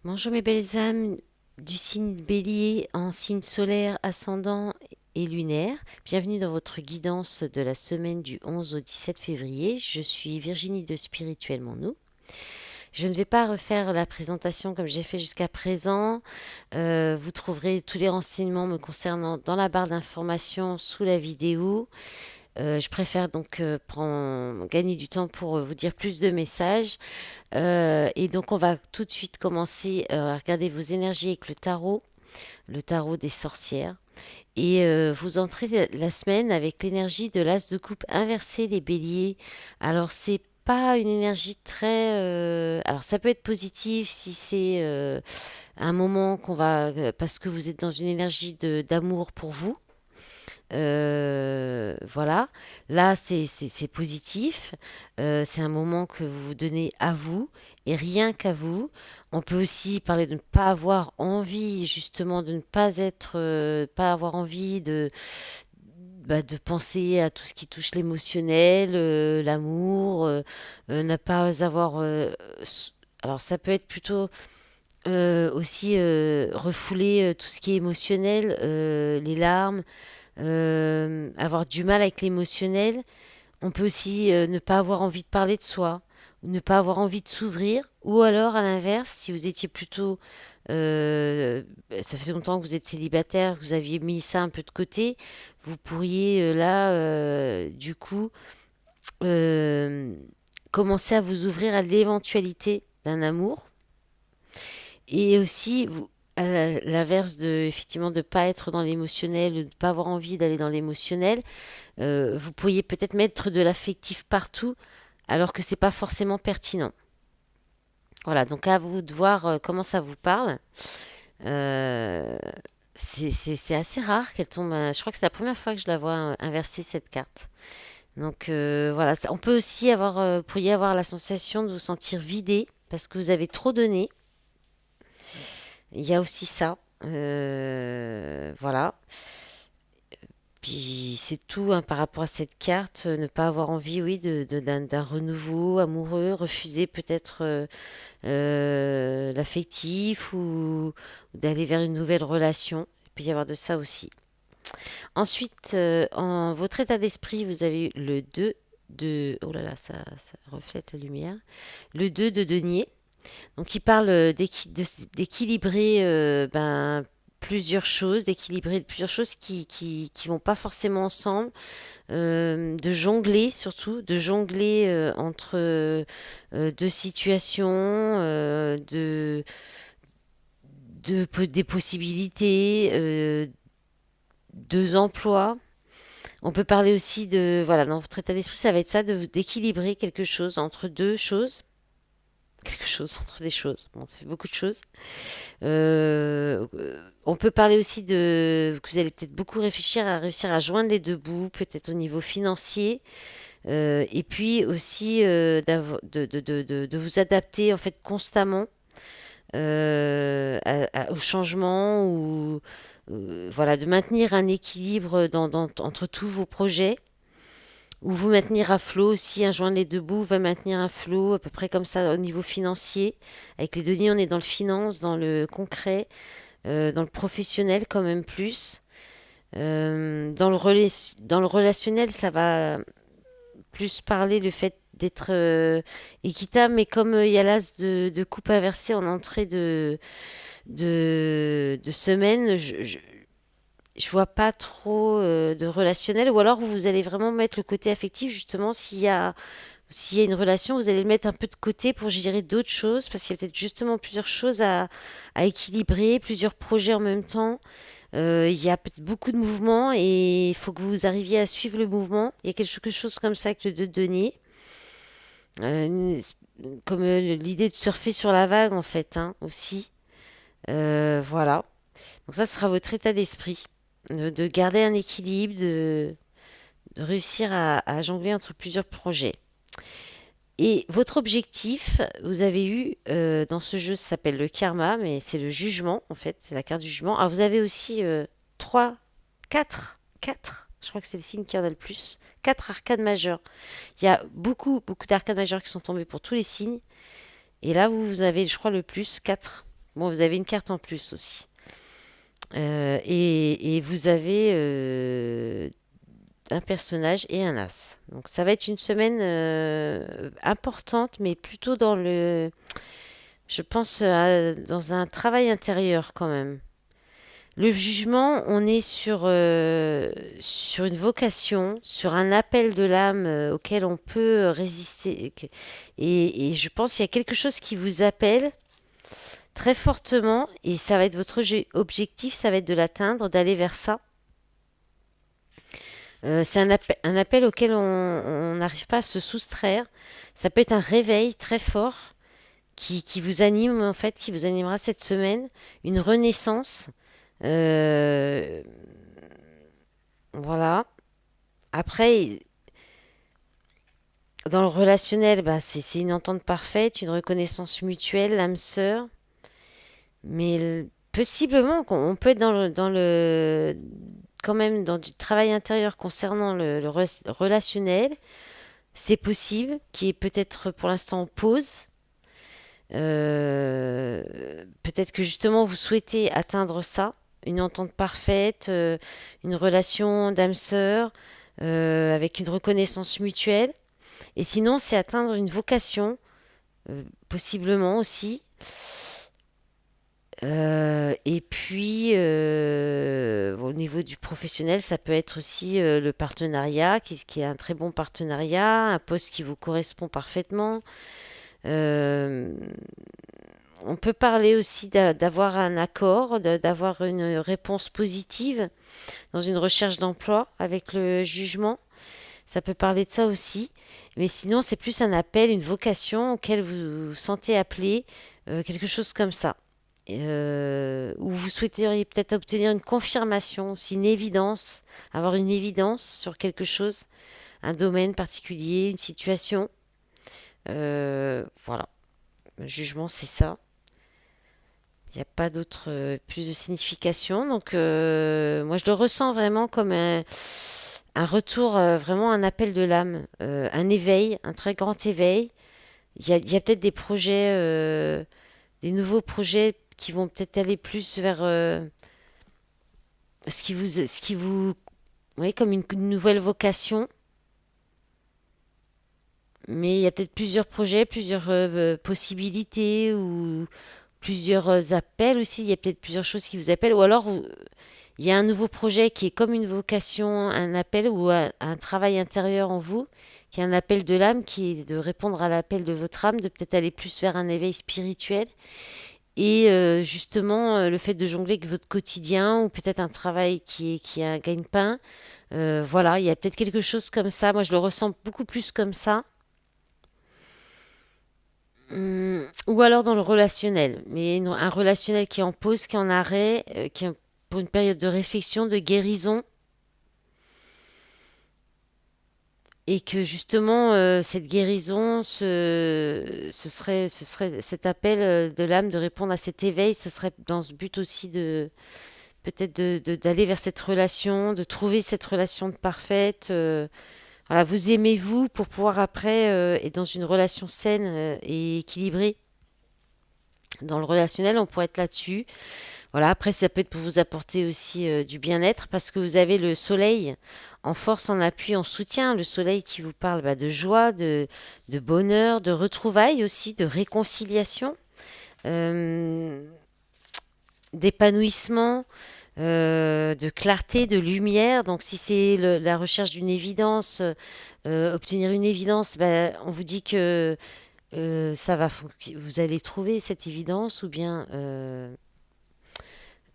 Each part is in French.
Bonjour mes belles âmes du signe Bélier en signe solaire, ascendant et lunaire. Bienvenue dans votre guidance de la semaine du 11 au 17 février. Je suis Virginie de Spirituellement Nous. Je ne vais pas refaire la présentation comme j'ai fait jusqu'à présent. Vous trouverez tous les renseignements me concernant dans la barre d'informations sous la vidéo. Je préfère donc gagner du temps pour vous dire plus de messages. Et donc on va tout de suite commencer à regarder vos énergies avec le tarot des sorcières. Et vous entrez la semaine avec l'énergie de l'as de coupe inversé, les béliers. Alors c'est pas une énergie très... alors ça peut être positif si c'est un moment qu'on va... parce que vous êtes dans une énergie d'amour pour vous. Voilà, là c'est positif. C'est un moment que vous vous donnez à vous et rien qu'à vous. On peut aussi parler de ne pas avoir envie, justement, de ne pas être, pas avoir envie de penser à tout ce qui touche l'émotionnel, l'amour, ne pas avoir. Alors ça peut être plutôt aussi refouler tout ce qui est émotionnel, les larmes, avoir du mal avec l'émotionnel. On peut aussi ne pas avoir envie de parler de soi, ou ne pas avoir envie de s'ouvrir, ou alors à l'inverse, si vous étiez plutôt, ça fait longtemps que vous êtes célibataire, que vous aviez mis ça un peu de côté, vous pourriez là, du coup, euh, commencer à vous ouvrir à l'éventualité d'un amour. Et aussi, à l'inverse de, effectivement, de ne pas être dans l'émotionnel, de ne pas avoir envie d'aller dans l'émotionnel, vous pourriez peut-être mettre de l'affectif partout, alors que c'est pas forcément pertinent. Voilà, donc à vous de voir comment ça vous parle. Euh, c'est assez rare qu'elle tombe. Je crois que c'est la première fois que je la vois inverser cette carte. Donc voilà, on peut aussi avoir, pourriez avoir la sensation de vous sentir vidé parce que vous avez trop donné. Il y a aussi ça. Voilà. Puis c'est tout hein, par rapport à cette carte, ne pas avoir envie, oui, d'un renouveau amoureux, refuser peut-être l'affectif ou d'aller vers une nouvelle relation. Il peut y avoir de ça aussi. Ensuite, en votre état d'esprit, vous avez eu le 2 de... Oh là là, ça reflète la lumière. Le 2 de denier. Donc il parle d'équilibrer plusieurs choses, d'équilibrer plusieurs choses qui vont pas forcément ensemble, de jongler surtout, de jongler entre deux situations, des possibilités, deux emplois. On peut parler aussi de, voilà, dans votre état d'esprit, ça va être ça, d'équilibrer quelque chose entre deux choses. Quelque chose entre des choses. Bon, ça fait beaucoup de choses. On peut parler aussi de que vous allez peut-être beaucoup réfléchir à réussir à joindre les deux bouts, peut-être au niveau financier, et puis aussi de vous adapter en fait constamment au changement ou voilà de maintenir un équilibre entre tous vos projets ou vous maintenir à flot aussi, un joindre les deux bouts va maintenir un flot à peu près comme ça au niveau financier. Avec les données, on est dans le finance, dans le concret, dans le professionnel quand même plus. Dans le relationnel, ça va plus parler le fait d'être équitable, mais comme il y a l'as de coupe inversée en entrée de semaine, je vois pas trop de relationnel, ou alors vous allez vraiment mettre le côté affectif, justement, s'il y a une relation, vous allez le mettre un peu de côté pour gérer d'autres choses, parce qu'il y a peut-être justement plusieurs choses à équilibrer, plusieurs projets en même temps. Il y a peut-être beaucoup de mouvements et il faut que vous arriviez à suivre le mouvement. Il y a quelque chose comme ça avec le deux de denier. Euh, Comme l'idée de surfer sur la vague, en fait, hein, aussi. Voilà. Donc ça sera votre état d'esprit. De garder un équilibre, de réussir à jongler entre plusieurs projets. Et votre objectif, vous avez eu dans ce jeu, ça s'appelle le karma, mais c'est le jugement en fait, c'est la carte du jugement. Alors vous avez aussi 3, 4, je crois que c'est le signe qui en a le plus, 4 arcades majeures. Il y a beaucoup d'arcades majeures qui sont tombées pour tous les signes. Et là, vous avez, je crois, le plus 4. Bon, vous avez une carte en plus aussi. Et vous avez un personnage et un as. Donc ça va être une semaine importante, mais plutôt dans je pense, dans un travail intérieur quand même. Le jugement, on est sur une vocation, sur un appel de l'âme auquel on peut résister. Et je pense qu'il y a quelque chose qui vous appelle très fortement, et ça va être votre objectif, ça va être de l'atteindre, d'aller vers ça. C'est un appel auquel on n'arrive pas à se soustraire. Ça peut être un réveil très fort qui vous anime en fait, qui vous animera cette semaine, une renaissance. Euh, voilà. Après, dans le relationnel, bah, c'est une entente parfaite, une reconnaissance mutuelle, l'âme sœur. Mais possiblement qu'on peut être quand même dans du travail intérieur concernant le relationnel. C'est possible, qui est peut-être pour l'instant en pause. Peut-être que justement vous souhaitez atteindre ça, une entente parfaite, une relation d'âme sœur, avec une reconnaissance mutuelle. Et sinon, c'est atteindre une vocation, possiblement aussi. Et puis, au niveau du professionnel, ça peut être aussi le partenariat, qui est un très bon partenariat, un poste qui vous correspond parfaitement. Euh, on peut parler aussi d'avoir un accord, d'avoir une réponse positive dans une recherche d'emploi avec le jugement. Ça peut parler de ça aussi. Mais sinon, c'est plus un appel, une vocation auquel vous vous sentez appelé, quelque chose comme ça. Ou vous souhaiteriez peut-être obtenir une confirmation, aussi une évidence, avoir une évidence sur quelque chose, un domaine particulier, une situation. Voilà, le jugement, c'est ça. Il n'y a pas d'autre plus de signification. Donc, moi, je le ressens vraiment comme un retour, vraiment un appel de l'âme, un éveil, un très grand éveil. Il y a peut-être des projets, des nouveaux projets qui vont peut-être aller plus vers oui, comme une nouvelle vocation. Mais il y a peut-être plusieurs projets, plusieurs possibilités ou plusieurs appels aussi. Il y a peut-être plusieurs choses qui vous appellent. Ou alors, il y a un nouveau projet qui est comme une vocation, un appel ou un travail intérieur en vous, qui est un appel de l'âme, qui est de répondre à l'appel de votre âme, de peut-être aller plus vers un éveil spirituel. Et justement, le fait de jongler avec votre quotidien ou peut-être un travail qui est un gagne-pain. Voilà, il y a peut-être quelque chose comme ça. Moi, je le ressens beaucoup plus comme ça. Ou alors dans le relationnel, mais un relationnel qui est en pause, qui est en arrêt, qui est pour une période de réflexion, de guérison, et que justement cette guérison, ce serait cet appel de l'âme de répondre à cet éveil, ce serait dans ce but aussi de peut-être d'aller vers cette relation, de trouver cette relation parfaite. Voilà, vous aimez-vous pour pouvoir après être dans une relation saine et équilibrée. Dans le relationnel, on pourrait être là-dessus. Voilà, après, ça peut être pour vous apporter aussi du bien-être parce que vous avez le soleil en force, en appui, en soutien. Le soleil qui vous parle bah, de joie, de bonheur, de retrouvailles aussi, de réconciliation, euh, d'épanouissement, de clarté, de lumière. Donc, si c'est la recherche d'une évidence, obtenir une évidence, bah, on vous dit que vous allez trouver cette évidence ou bien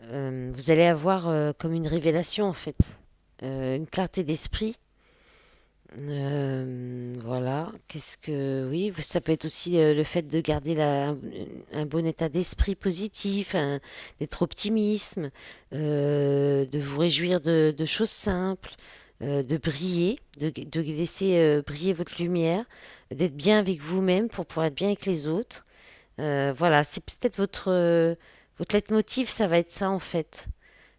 vous allez avoir comme une révélation en fait, une clarté d'esprit. Voilà, qu'est-ce que oui, ça peut être aussi le fait de garder un bon état d'esprit positif, d'être optimisme, de vous réjouir de choses simples, de briller, de laisser briller votre lumière, d'être bien avec vous-même pour pouvoir être bien avec les autres. Voilà, c'est peut-être votre leitmotiv, ça va être ça en fait,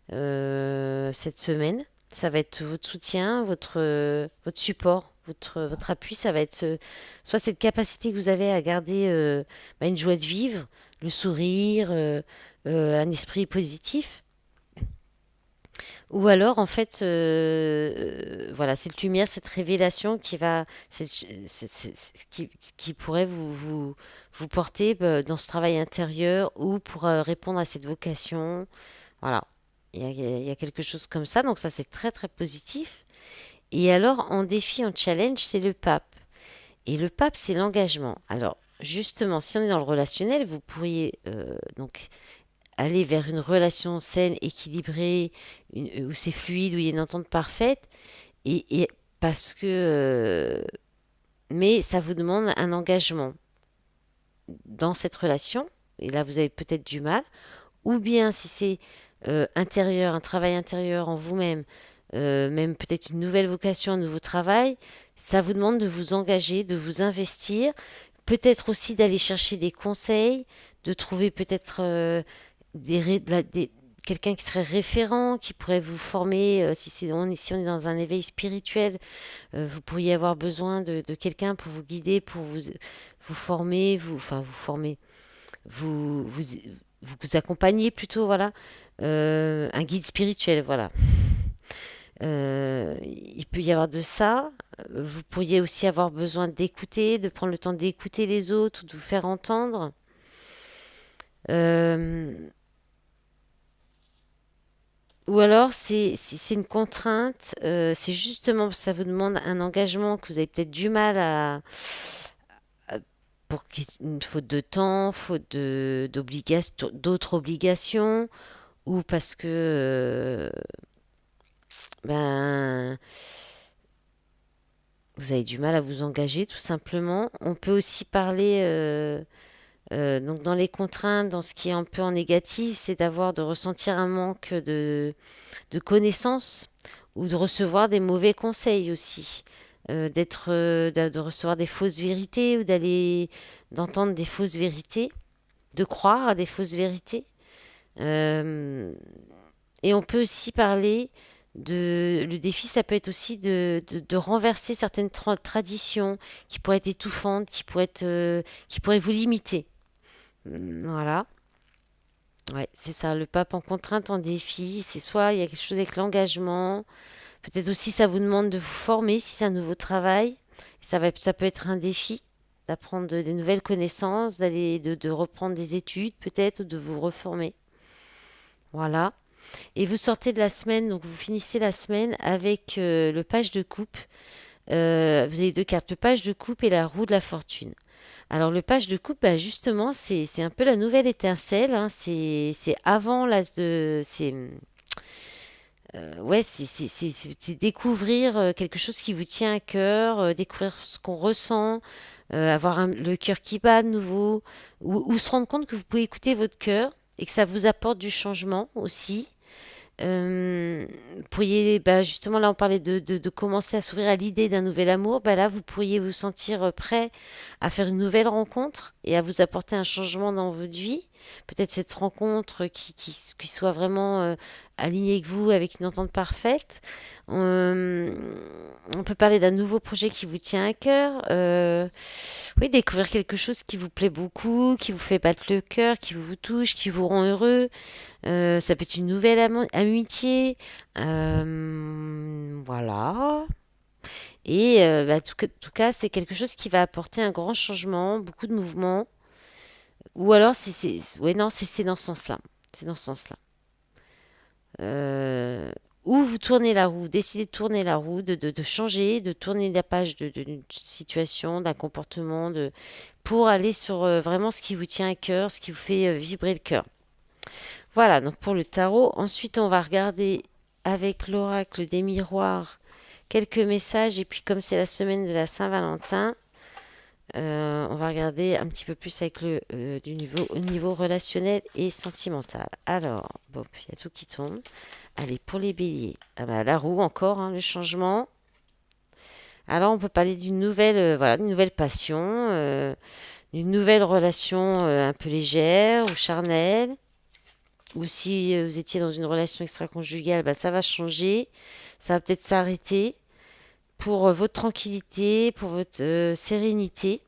cette semaine. Ça va être votre soutien, votre support, votre appui. Ça va être soit cette capacité que vous avez à garder bah, une joie de vivre, le sourire, un esprit positif. Ou alors, en fait, voilà, cette lumière, cette révélation qui pourrait vous porter dans ce travail intérieur ou pour répondre à cette vocation. Voilà, il y a quelque chose comme ça, donc ça c'est très très positif. Et alors, en défi, en challenge, c'est le pape. Et le pape, c'est l'engagement. Alors, justement, si on est dans le relationnel, vous pourriez donc aller vers une relation saine, équilibrée, où c'est fluide, où il y a une entente parfaite, et parce que, mais ça vous demande un engagement dans cette relation, et là vous avez peut-être du mal, ou bien si c'est intérieur, un travail intérieur en vous-même, même peut-être une nouvelle vocation, un nouveau travail, ça vous demande de vous engager, de vous investir, peut-être aussi d'aller chercher des conseils, de trouver peut-être quelqu'un qui serait référent, qui pourrait vous former, si on est dans un éveil spirituel, vous pourriez avoir besoin de quelqu'un pour vous guider, pour vous former, vous former, vous, vous, vous accompagner plutôt, voilà. Un guide spirituel, voilà. Il peut y avoir de ça. Vous pourriez aussi avoir besoin d'écouter, de prendre le temps d'écouter les autres ou de vous faire entendre. Euh, Ou alors, c'est une contrainte, c'est justement, ça vous demande un engagement que vous avez peut-être du mal à- une faute de temps, faute d'autres obligations, ou parce que, ben, vous avez du mal à vous engager, tout simplement. On peut aussi parler, donc dans les contraintes, dans ce qui est un peu en négatif, c'est de ressentir un manque de connaissances ou de recevoir des mauvais conseils aussi. De recevoir des fausses vérités ou d'entendre des fausses vérités, de croire à des fausses vérités. Euh, et on peut aussi parler le défi, ça peut être aussi de renverser certaines traditions qui pourraient être étouffantes, qui pourraient vous limiter. Voilà. Ouais, c'est ça, le pape en contrainte, en défi, c'est soit il y a quelque chose avec l'engagement, peut-être aussi ça vous demande de vous former si c'est un nouveau travail. Ça peut être un défi d'apprendre des nouvelles connaissances, de reprendre des études peut-être, ou de vous reformer. Voilà. Et vous sortez de la semaine, donc vous finissez la semaine avec le page de coupe. Vous avez deux cartes, le page de coupe et la roue de la fortune. Alors le page de coupe, bah, justement, c'est un peu la nouvelle étincelle, hein. C'est avant l'as de... Ouais, c'est découvrir quelque chose qui vous tient à cœur, découvrir ce qu'on ressent, avoir le cœur qui bat de nouveau, ou se rendre compte que vous pouvez écouter votre cœur et que ça vous apporte du changement aussi. Vous pourriez, bah, justement, là, on parlait de commencer à s'ouvrir à l'idée d'un nouvel amour. Bah, là, vous pourriez vous sentir prêt à faire une nouvelle rencontre et à vous apporter un changement dans votre vie. Peut-être cette rencontre qui soit vraiment alignée avec vous, avec une entente parfaite. Euh, on peut parler d'un nouveau projet qui vous tient à cœur. Oui, découvrir quelque chose qui vous plaît beaucoup, qui vous fait battre le cœur, qui vous touche, qui vous rend heureux. Ça peut être une nouvelle amitié. Voilà. Et bah, tout cas, c'est quelque chose qui va apporter un grand changement, beaucoup de mouvements. Ou alors, ouais, non, c'est dans ce sens-là. C'est dans ce sens-là. Euh, ou vous tournez la roue, décidez de tourner la roue, de changer, de tourner la page d'une situation, d'un comportement, pour aller sur vraiment ce qui vous tient à cœur, ce qui vous fait vibrer le cœur. Voilà, donc pour le tarot. Ensuite, on va regarder avec l'oracle des miroirs quelques messages. Et puis, comme c'est la semaine de la Saint-Valentin, on va regarder un petit peu plus avec au niveau relationnel et sentimental. Alors, bon, il y a tout qui tombe. Allez, pour les béliers. Ah bah, la roue encore, hein, le changement. Alors, on peut parler d'une nouvelle, voilà, d'une nouvelle passion, d'une nouvelle relation un peu légère ou charnelle. Ou si vous étiez dans une relation extra-conjugale, bah, ça va changer. Ça va peut-être s'arrêter pour votre tranquillité, pour votre sérénité.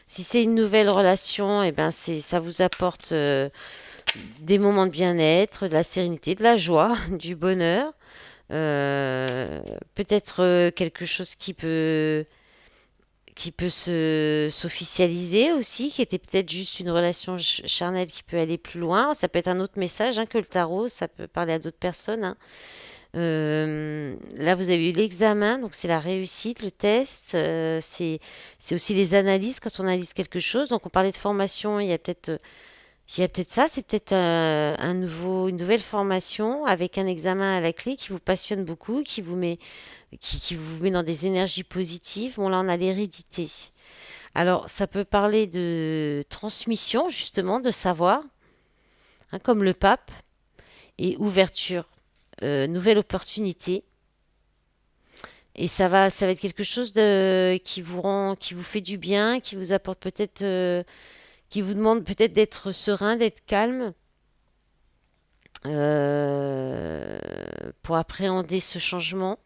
Si c'est une nouvelle relation, eh ben ça vous apporte des moments de bien-être, de la sérénité, de la joie, du bonheur. Peut-être quelque chose qui peut se s'officialiser aussi, qui était peut-être juste une relation charnelle qui peut aller plus loin. Ça peut être un autre message hein, que le tarot, ça peut parler à d'autres personnes. Hein. Là, vous avez eu l'examen, donc c'est la réussite, le test. C'est aussi les analyses quand on analyse quelque chose. Donc on parlait de formation, il y a peut-être ça, c'est peut-être une nouvelle formation avec un examen à la clé qui vous passionne beaucoup, qui vous met dans des énergies positives. Bon, là, on a l'hérédité. Alors, ça peut parler de transmission, justement, de savoir, hein, comme le pape, et ouverture, nouvelle opportunité. Et ça va être quelque chose qui vous fait du bien, qui vous apporte peut-être, qui vous demande peut-être d'être serein, d'être calme, euh, pour appréhender ce changement.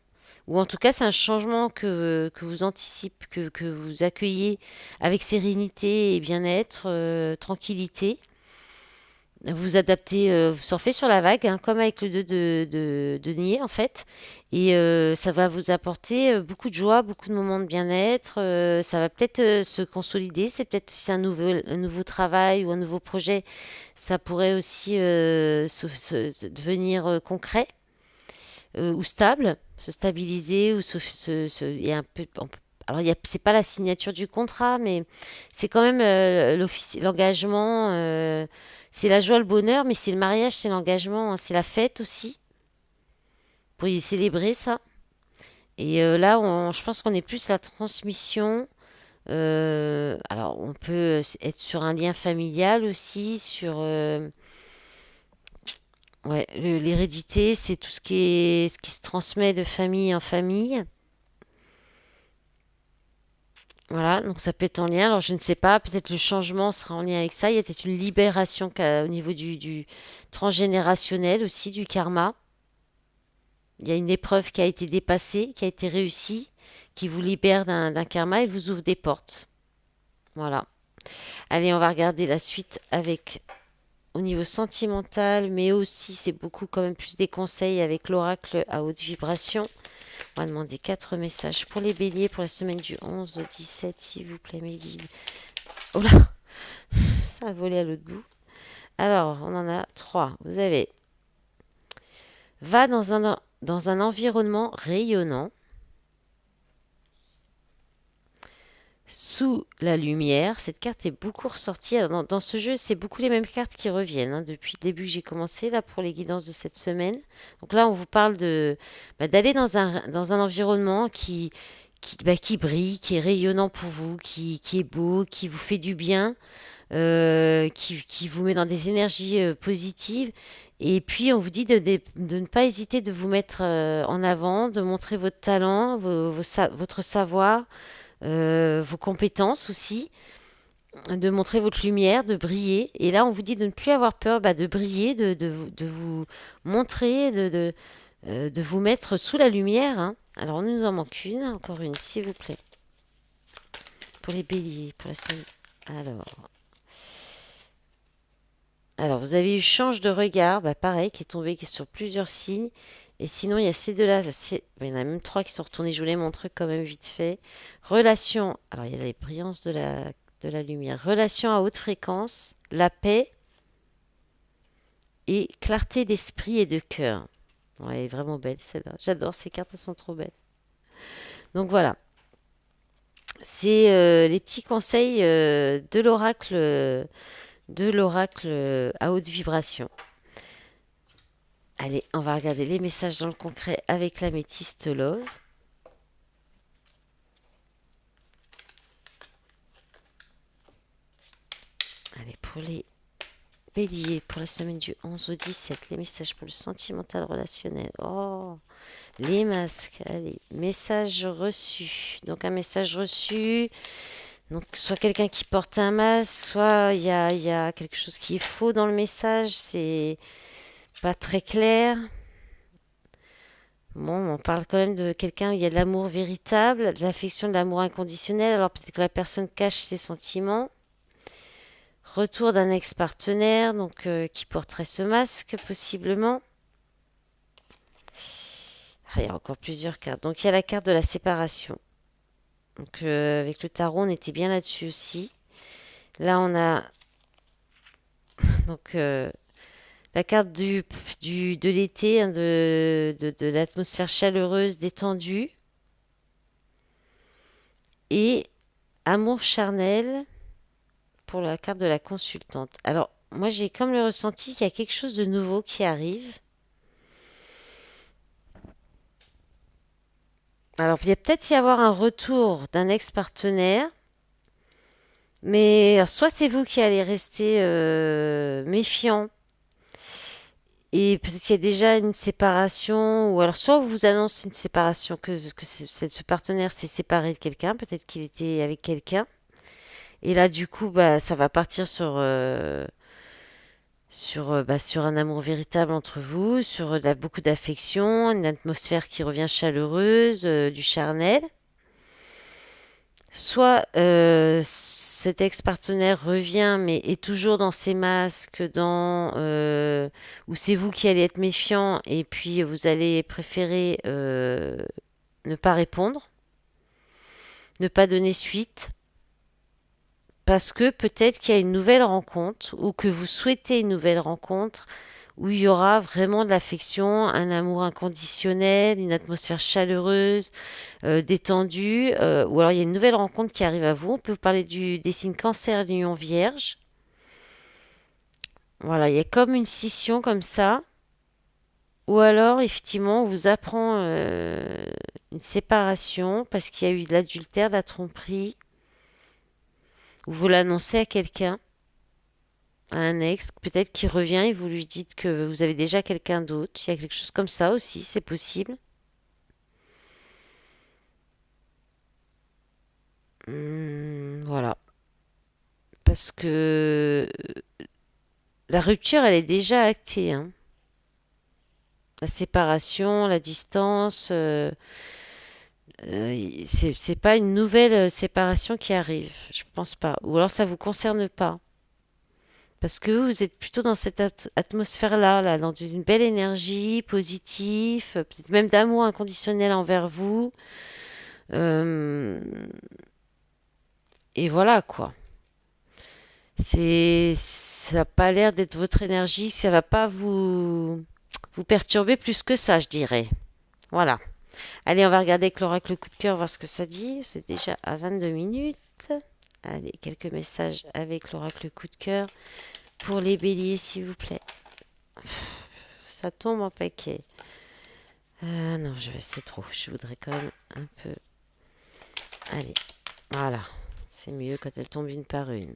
Ou en tout cas, c'est un changement que vous anticipez, que vous accueillez avec sérénité et bien-être, tranquillité. Vous adaptez, vous surfez sur la vague, hein, comme avec le 2 de denier en fait. Et ça va vous apporter beaucoup de joie, beaucoup de moments de bien-être. Ça va peut-être se consolider. C'est peut-être si c'est un nouveau travail ou un nouveau projet, ça pourrait aussi devenir concret ou stable, se stabiliser ou il y a un peu, alors c'est pas la signature du contrat, mais c'est quand même l'engagement. C'est la joie, le bonheur, mais c'est le mariage, c'est l'engagement, hein, c'est la fête aussi pour y célébrer ça. Et là, je pense qu'on est plus la transmission. Alors, on peut être sur un lien familial aussi, ouais, l'hérédité, c'est tout ce qui se transmet de famille en famille. Voilà, donc ça peut être en lien. Alors je ne sais pas, peut-être le changement sera en lien avec ça. Il y a peut-être une libération au niveau du transgénérationnel aussi, du karma. Il y a une épreuve qui a été dépassée, qui a été réussie, qui vous libère d'un karma et vous ouvre des portes. Voilà. Allez, on va regarder la suite avec au niveau sentimental, mais aussi c'est beaucoup quand même plus des conseils avec l'oracle à haute vibration. On va demander 4 messages pour les béliers pour la semaine du 11 au 17, s'il vous plaît, mes guides. Oh là, ça a volé à l'autre bout. Alors, on en a 3. Vous avez va dans un environnement rayonnant, sous la lumière. Cette carte est beaucoup ressortie. Alors, dans ce jeu, c'est beaucoup les mêmes cartes qui reviennent hein, depuis le début que j'ai commencé là pour les guidances de cette semaine. Donc là, on vous parle d'aller dans un environnement qui brille, qui est rayonnant pour vous, qui est beau, qui vous fait du bien, qui vous met dans des énergies positives. Et puis, on vous dit de ne pas hésiter de vous mettre en avant, de montrer votre talent, votre savoir, vos compétences aussi, de montrer votre lumière, de briller. Et là, on vous dit de ne plus avoir peur de briller, de vous montrer, de vous mettre sous la lumière. Hein. Alors, on nous en manque une, encore une, s'il vous plaît. Pour les béliers, pour la semaine. Alors, alors, vous avez eu change de regard, pareil, qui est tombé, qui est sur plusieurs signes. Et sinon, il y a ces deux-là, il y en a même trois qui sont retournés, je vous les montre quand même vite fait. Relation, alors il y a les brillances de la lumière. Relation à haute fréquence, la paix et clarté d'esprit et de cœur. Ouais, elle est vraiment belle celle-là. J'adore ces cartes, elles sont trop belles. Donc voilà, c'est les petits conseils de l'oracle à haute vibration. Allez, on va regarder les messages dans le concret avec la métiste Love. Allez, pour les béliers, pour la semaine du 11 au 17, les messages pour le sentimental relationnel. Oh, les masques. Allez, message reçu. Donc, un message reçu. Donc, soit quelqu'un qui porte un masque, soit il y a quelque chose qui est faux dans le message. C'est pas très clair. Bon, on parle quand même de quelqu'un où il y a de l'amour véritable, de l'affection, de l'amour inconditionnel. Alors peut-être que la personne cache ses sentiments. Retour d'un ex-partenaire, donc qui porterait ce masque possiblement. Ah, il y a encore plusieurs cartes. Donc il y a la carte de la séparation. Donc avec le tarot, on était bien là-dessus aussi. Là, on a donc la carte de l'été, hein, de l'atmosphère chaleureuse, détendue. Et amour charnel pour la carte de la consultante. Alors, moi, j'ai comme le ressenti qu'il y a quelque chose de nouveau qui arrive. Alors, il va peut-être y avoir un retour d'un ex-partenaire, mais soit c'est vous qui allez rester méfiant, et peut-être qu'il y a déjà une séparation, ou alors soit on vous annonce une séparation, que ce partenaire s'est séparé de quelqu'un, peut-être qu'il était avec quelqu'un, et là, du coup, bah, ça va partir sur un amour véritable entre vous, sur beaucoup d'affection, une atmosphère qui revient chaleureuse, du charnel. Soit cet ex-partenaire revient mais est toujours dans ses masques, ou c'est vous qui allez être méfiant et puis vous allez préférer ne pas répondre, ne pas donner suite, parce que peut-être qu'il y a une nouvelle rencontre ou que vous souhaitez une nouvelle rencontre où il y aura vraiment de l'affection, un amour inconditionnel, une atmosphère chaleureuse, détendue, ou alors il y a une nouvelle rencontre qui arrive à vous. On peut vous parler des signes Cancer, Lion, Vierge. Voilà, il y a comme une scission comme ça, ou alors effectivement on vous apprend une séparation parce qu'il y a eu de l'adultère, de la tromperie, ou vous l'annoncez à quelqu'un, à un ex, peut-être qui revient et vous lui dites que vous avez déjà quelqu'un d'autre. Il y a quelque chose comme ça aussi, c'est possible. Voilà. Parce que la rupture, elle est déjà actée, hein. La séparation, la distance, c'est pas une nouvelle séparation qui arrive. Je pense pas. Ou alors ça vous concerne pas. Parce que vous êtes plutôt dans cette atmosphère-là, là, dans une belle énergie positive, peut-être même d'amour inconditionnel envers vous. Euh, et voilà, quoi. Ça n'a pas l'air d'être votre énergie, ça va pas vous perturber plus que ça, je dirais. Voilà. Allez, on va regarder avec l'oracle coup de cœur, voir ce que ça dit. C'est déjà à 22 minutes. Allez, quelques messages avec l'oracle coup de cœur. Pour les béliers, s'il vous plaît. Ça tombe en paquet. Non, c'est trop. Je voudrais quand même un peu. Allez, voilà. C'est mieux quand elles tombent une par une.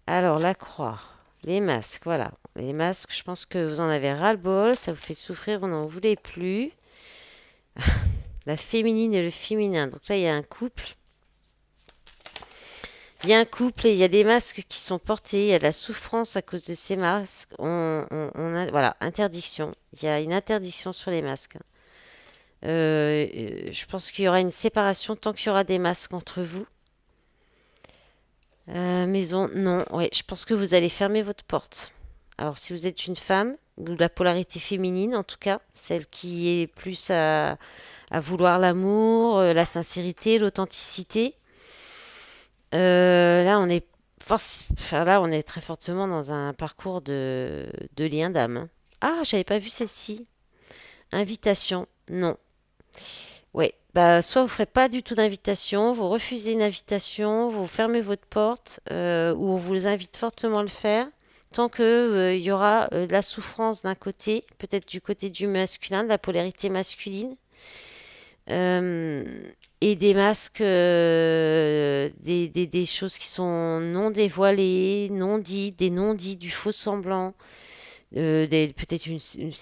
Alors, la croix. Les masques, voilà. Les masques, je pense que vous en avez ras-le-bol. Ça vous fait souffrir, vous n'en voulez plus. La féminine et le féminin. Donc là, il y a un couple. Il y a un couple et il y a des masques qui sont portés. Il y a de la souffrance à cause de ces masques. Voilà, interdiction. Il y a une interdiction sur les masques. Je pense qu'il y aura une séparation tant qu'il y aura des masques entre vous. Maison, non. Ouais, je pense que vous allez fermer votre porte. Alors, si vous êtes une femme, ou la polarité féminine en tout cas, celle qui est plus à vouloir l'amour, la sincérité, l'authenticité, là, enfin, là, on est très fortement dans un parcours de lien d'âme, hein. Ah, j'avais pas vu celle-ci. Invitation, non. Ouais, bah soit vous ferez pas du tout d'invitation, vous refusez une invitation, vous fermez votre porte, ou on vous invite fortement à le faire, tant que il y aura de la souffrance d'un côté, peut-être du côté du masculin, de la polarité masculine, euh, et des masques, des choses qui sont non dévoilées, non dites, des non-dits, du faux semblant, c'est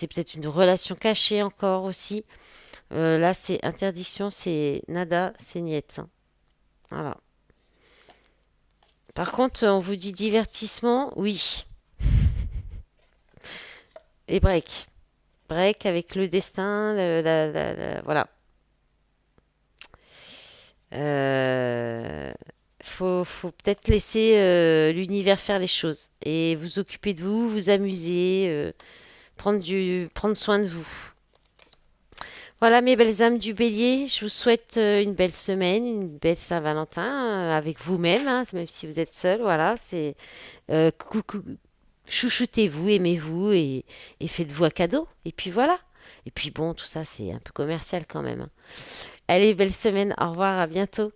peut-être une relation cachée encore aussi. Là, c'est interdiction, c'est nada, c'est niet, hein. Voilà. Par contre, on vous dit divertissement, oui. Et break. break avec le destin, voilà. Euh, faut peut-être laisser l'univers faire les choses et vous occuper de vous, vous amuser, prendre soin de vous. Voilà mes belles âmes du bélier, je vous souhaite une belle semaine, une belle Saint-Valentin avec vous-même, hein, même si vous êtes seul, voilà, c'est coucou, chouchoutez-vous, aimez-vous et faites-vous un cadeau. Et puis voilà. Et puis bon, tout ça c'est un peu commercial quand même, hein. Allez, belle semaine, au revoir, à bientôt.